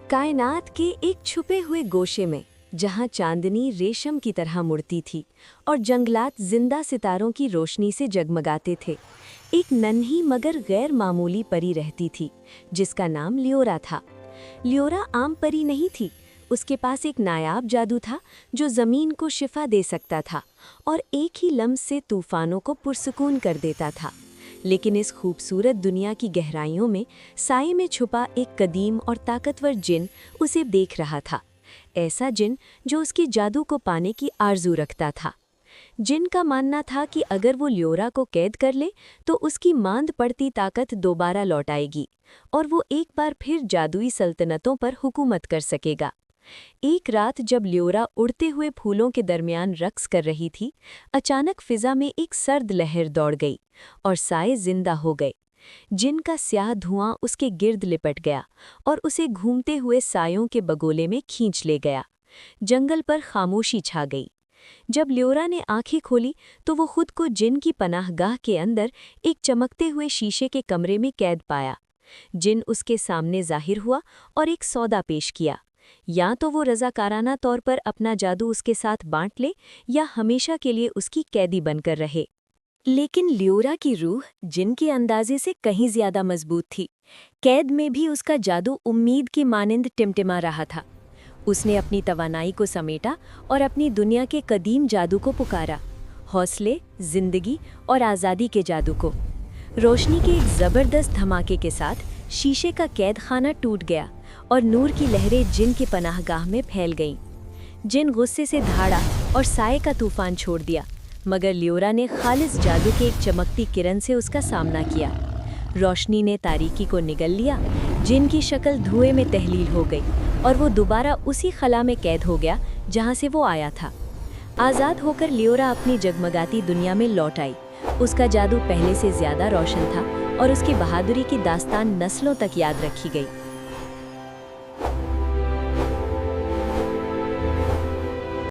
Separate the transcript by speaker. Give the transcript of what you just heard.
Speaker 1: कायनात के एक छुपे हुए गोशे में, जहां चांदनी रेशम की तरह मुड़ती थी और जंगलात जिंदा सितारों की रोशनी से जगमगाते थे, एक नन्ही मगर गैर मामूली परी रहती थी जिसका नाम लियोरा था। लियोरा आम परी नहीं थी। उसके पास एक नायाब जादू था जो ज़मीन को शिफा दे सकता था और एक ही लम्स से तूफानों को पुरसुकून कर देता था। लेकिन इस खूबसूरत दुनिया की गहराइयों में साए में छुपा एक कदीम और ताकतवर जिन उसे देख रहा था। ऐसा जिन जो उसकी जादू को पाने की आरजू रखता था। जिन का मानना था कि अगर वो लियोरा को कैद कर ले तो उसकी मांद पड़ती ताकत दोबारा लौट आएगी और वो एक बार फिर जादुई सल्तनतों पर हुकूमत कर सकेगा। एक रात जब लियोरा उड़ते हुए फूलों के दरमियान रक्स कर रही थी, अचानक फिजा में एक सर्द लहर दौड़ गई और साए जिंदा हो गए। जिन का स्याह धुआं उसके गिर्द लिपट गया और उसे घूमते हुए सायों के बगोले में खींच ले गया। जंगल पर खामोशी छा गई। जब लियोरा ने आंखें खोली तो वो खुद को जिन की पनाहगाह के अंदर एक चमकते हुए शीशे के कमरे में कैद पाया। जिन उसके सामने जाहिर हुआ और एक सौदा पेश किया। या तो वो रज़ाकाराना तौर पर अपना जादू उसके साथ बांट ले या हमेशा के लिए उसकी कैदी बनकर रहे। लेकिन लियोरा की रूह जिन के अंदाजे से कहीं ज्यादा मजबूत थी। कैद में भी उसका जादू उम्मीद की मानिंद टिमटिमा रहा था। उसने अपनी तवानाई को समेटा और अपनी दुनिया के कदीम जादू को पुकारा, हौसले, जिंदगी और आज़ादी के जादू को। रोशनी के एक ज़बरदस्त धमाके के साथ शीशे का कैद खाना टूट गया और नूर की लहरें जिन की पनाहगाह में फैल गईं। जिन गुस्से से धाड़ा और साए का तूफान छोड़ दिया, मगर लियोरा ने खालिस जादू के एक चमकती किरण से उसका सामना किया। रोशनी ने तारीकी को निगल लिया, जिन की शक्ल धुएं में तहलील हो गई और वो दोबारा उसी खला में कैद हो गया जहां से वो आया था। आज़ाद होकर लियोरा अपनी जगमगाती दुनिया में लौट आई। उसका जादू पहले से ज्यादा रोशन था और उसकी बहादुरी की दास्तान नस्लों तक याद रखी गई।